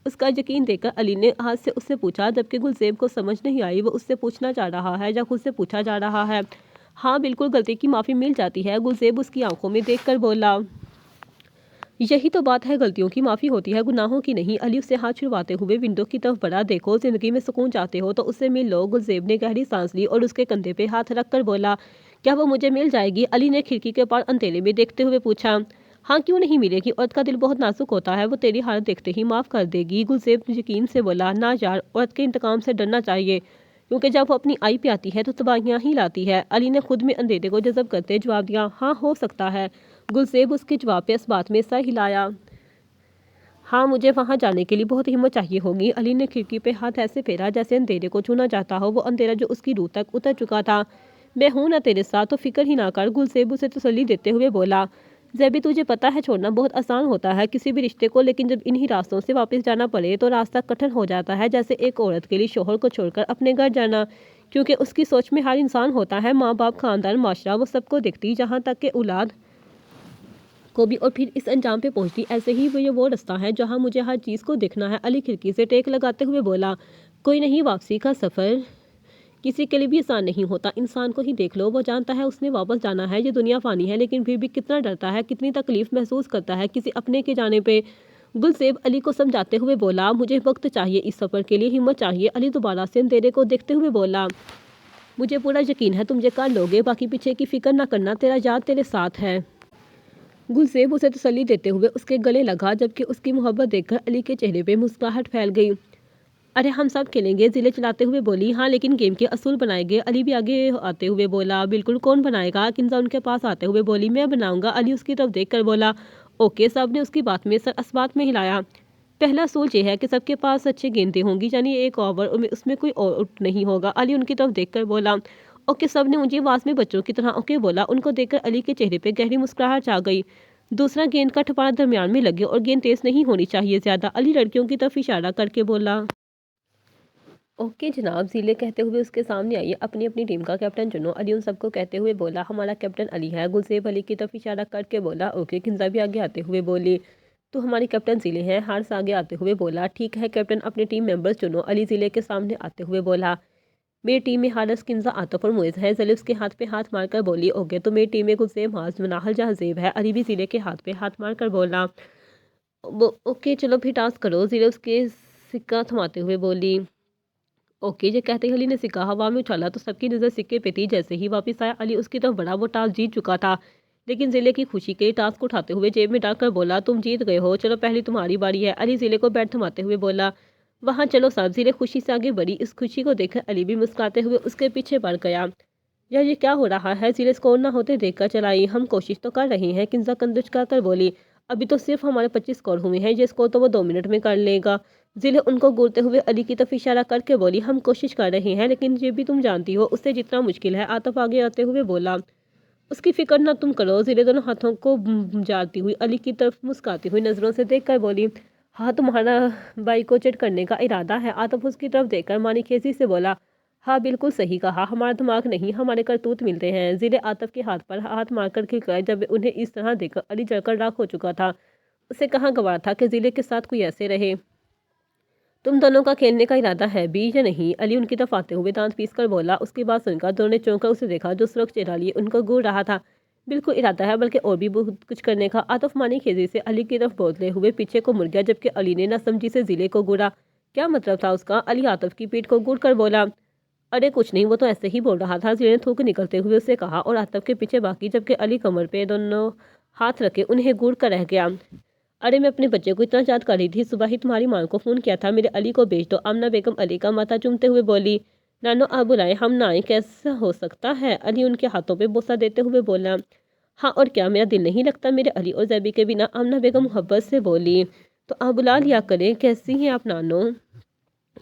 اس کا یقین دیکھ کر علی نے ہاتھ سے اس سے پوچھا، جبکہ گلزیب کو سمجھ نہیں آئی وہ اس سے پوچھنا چاہ رہا ہے یا خود سے پوچھا جا رہا ہے۔ ہاں بالکل، غلطی کی معافی مل جاتی ہے، گلزیب اس کی آنکھوں میں دیکھ کر بولا۔ یہی تو بات ہے، غلطیوں کی معافی ہوتی ہے، گناہوں کی نہیں۔ علی اسے ہاتھ چھڑواتے ہوئے ونڈو کی طرف بڑھا۔ دیکھو، زندگی میں سکون چاہتے ہو تو اس سے مل لو۔ گلزیب نے گہری سانس لی اور اس کے کندھے پہ ہاتھ رکھ کر بولا۔ کیا وہ مجھے مل جائے گی؟ علی نے کھڑکی کے پار اندھیرے میں دیکھتے ہوئے پوچھا۔ ہاں کیوں نہیں ملے گی؟ عورت کا دل بہت نازک ہوتا ہے، وہ تیری حالت دیکھتے ہی معاف کر دے گی۔ گلزیب یقین سے بولا۔ نہ یار، عورت کے انتقام سے ڈرنا چاہیے، کیونکہ جب وہ اپنی آئی پہ آتی ہے تو تباہیاں ہی لاتی ہے۔ علی نے خود میں اندھیرے کو جذب کرتے جواب دیا۔ ہاں ہو سکتا ہے۔ گلزیب اس کے جواب پہ اس بات میں سر ہلایا۔ ہاں مجھے وہاں جانے کے لیے بہت ہمت چاہیے ہوگی۔ علی نے کھڑکی پہ ہاتھ ایسے پھیرا جیسے اندھیرے کو چھونا چاہتا ہو، وہ اندھیرا جو اس کی روح تک اتر چکا تھا۔ میں ہوں نا تیرے ساتھ، تو فکر ہی نہ کر، گلزیب اسے تسلی دیتے ہوئے بولا۔ زیبی تجھے پتہ ہے چھوڑنا بہت آسان ہوتا ہے کسی بھی رشتے کو، لیکن جب انہی راستوں سے واپس جانا پڑے تو راستہ کٹھن ہو جاتا ہے، جیسے ایک عورت کے لیے شوہر کو چھوڑ کر اپنے گھر جانا، کیونکہ اس کی سوچ میں ہر انسان ہوتا ہے، ماں باپ، خاندان، معاشرہ، وہ سب کو دیکھتی جہاں تک کہ اولاد کو بھی، اور پھر اس انجام پہ پہنچتی۔ ایسے ہی وہ رستہ ہے جہاں مجھے ہر چیز کو دیکھنا ہے۔ علی کھڑکی سے ٹیک لگاتے ہوئے بولا۔ کوئی نہیں، واپسی کا سفر کسی کے لیے بھی آسان نہیں ہوتا، انسان کو ہی دیکھ لو، وہ جانتا ہے اس نے واپس جانا ہے، یہ دنیا فانی ہے، لیکن پھر بھی کتنا ڈرتا ہے، کتنی تکلیف محسوس کرتا ہے کسی اپنے کے جانے پہ۔ گلزیب علی کو سمجھاتے ہوئے بولا۔ مجھے وقت چاہیے اس سفر کے لیے، ہمت چاہیے۔ علی دوبارہ سے اندھیرے کو دیکھتے ہوئے بولا۔ مجھے پورا یقین ہے تم یہ کر لو گے، باقی پیچھے کی فکر نہ کرنا، تیرا یار تیرے ساتھ ہے۔ گلزیب اسے تسلی دیتے ہوئے اس کے گلے لگا، جبکہ اس کی محبت دیکھ کر علی کے چہرے پہ مسکراہٹ پھیل گئی۔ ارے ہم سب کھیلیں گے، ضلع چلاتے ہوئے بولی۔ ہاں لیکن گیم کے اصول بنائیں گے، علی بھی آگے آتے ہوئے بولا۔ بالکل، کون بنائے گا؟ کنزا ان کے پاس آتے ہوئے بولی۔ میں بناؤں گا، علی اس کی طرف دیکھ کر بولا۔ اوکے، سب نے اس کی بات میں سر اسبات میں ہلایا۔ پہلا اصول یہ ہے کہ سب کے پاس اچھے گیندیں ہوں گی، یعنی ایک اوور میں اس میں کوئی آؤٹ نہیں ہوگا، علی ان کی طرف دیکھ کر بولا۔ اوکے، سب نے اونچی آواز میں بچوں کی طرح اوکے بولا۔ ان کو دیکھ کر علی کے چہرے پہ گہری مسکراہٹ چھا گئی۔ دوسرا، گیند کا ٹھپانا درمیان میں لگے اور گیند تیز نہیں ہونی چاہیے زیادہ، علی لڑکیوں کی طرف اشارہ کر کے بولا۔ اوکے جناب، ضلع کہتے ہوئے اس کے سامنے آئیے، اپنی اپنی ٹیم کا کیپٹن چنو، علی ان سب کو کہتے ہوئے بولا۔ ہمارا کیپٹن علی ہے، گلزیب علی کی طرف اشارہ کر کے بولا۔ اوکے، کنزا بھی آگے آتے ہوئے بولی۔ تو ہماری کیپٹن ضلع ہے، حارث آگے آتے ہوئے بولا۔ ٹھیک ہے کیپٹن، اپنے ٹیم ممبرز چنو، علی ضلع کے سامنے آتے ہوئے بولا۔ میری ٹیم میں حارث، کنزا، عاطف اور معز ہے، ضلع اس کے ہاتھ پہ ہاتھ مار کر بولی۔ اوکے، تو میری ٹیم میں گلزیب، معاذ، مناہل، جہاں زیب ہے، علی بھی ضلع کے ہاتھ پہ ہاتھ مار کر بولا۔ اوکے چلو پھر ٹاس کرو، ضلع اس کے سکہ تھماتے ہوئے بولی۔ اوکے، یہ کہتے ہی علی نے سکہ ہوا میں اچھالا تو سب کی نظر سکے پہ تھی، جیسے ہی واپس آیا علی اس کی طرف بڑھا، وہ ٹاس جیت چکا تھا، لیکن ضلع کی خوشی کے لیے ٹاس کو اٹھاتے ہوئے جیب میں ڈال کر بولا۔ تم جیت گئے ہو، چلو پہلی تمہاری باری ہے، علی ضلع کو بیٹ تھماتے ہوئے بولا۔ وہاں چلو سب، ضلع خوشی سے آگے بڑھی، اس خوشی کو دیکھ کر علی بھی مسکراتے ہوئے اس کے پیچھے بڑھ گیا۔ یار یہ کیا ہو رہا ہے؟ ضلع اسکور نہ ہوتے دیکھ کر چلائی، ہم کوشش تو کر رہے ہیں، کنزا کندھ چکا کر بولی۔ ابھی تو صرف ہمارے 25 اسکور ہوئے ہیں، یہ اسکور تو وہ 2 منٹ میں کر لے گا، ضلع ان کو گورتے ہوئے علی کی طرف اشارہ کر کے بولی۔ ہم کوشش کر رہے ہیں، لیکن یہ بھی تم جانتی ہو اس سے جتنا مشکل ہے، عاطف آگے آتے ہوئے بولا۔ اس کی فکر نہ تم کرو، ضلع دونوں ہاتھوں کو جاڑتی ہوئی علی کی طرف مسکراتی ہوئی نظروں سے دیکھ کر بولی۔ ہاں تمہارا بائی کو چٹ کرنے کا ارادہ ہے، عاطف اس کی طرف دیکھ کر مانی خیزی سے بولا۔ ہاں بالکل صحیح کہا، ہمارا دماغ نہیں ہمارے کرتوت ملتے ہیں، ضلع عاطف کے ہاتھ پر ہاتھ مار کر کھلکھلائے، جب انہیں اس طرح دیکھ کر علی جل کر راکھ ہو چکا تھا، اسے کہاں گوارا تھا کہ ضلع کے ساتھ کوئی ایسے رہے۔ تم دونوں کا کھیلنے کا ارادہ ہے بھی یا نہیں؟ علی ان کی طرف آتے ہوئے دانت پیس کر بولا۔ اس کی بات سن کر دونوں نے چونک کر اسے دیکھا جو سرخ چہرہ لیے ان کو گھور رہا تھا۔ بالکل ارادہ ہے، بلکہ اور بھی بہت کچھ کرنے کا، عاطف مانی خیزی سے علی کی طرف بولتے ہوئے پیچھے کو مڑ گیا، جبکہ علی نے نہ سمجھی سے ضلع کو گھورا۔ کیا مطلب تھا اس کا؟ علی عاطف کی پیٹھ کو گھور کر بولا۔ ارے کچھ نہیں، وہ تو ایسے ہی بول رہا تھا، ضلع نے تھوک نکلتے ہوئے اسے کہا، اور عاطف کے پیچھے باقی، جبکہ علی کمر پہ دونوں ہاتھ رکھے انہیں گھور کر رہ گیا۔ ارے میں اپنے بچے کو اتنا یاد کر رہی تھی، صبح ہی تمہاری ماں کو فون کیا تھا، میرے علی کو بھیج دو، آمنہ بیگم علی کا ماتھا چومتے ہوئے بولی۔ نانو آپ بلائیں، ہم نہ آئیں کیسا ہو سکتا ہے؟ علی ان کے ہاتھوں پہ بوسہ دیتے ہوئے بولا۔ ہاں اور کیا، میرا دل نہیں لگتا میرے علی اور زیبی کے بنا، آمنہ بیگم محبت سے بولی۔ تو آپ بلا لیا کریں، کیسی ہیں آپ نانو؟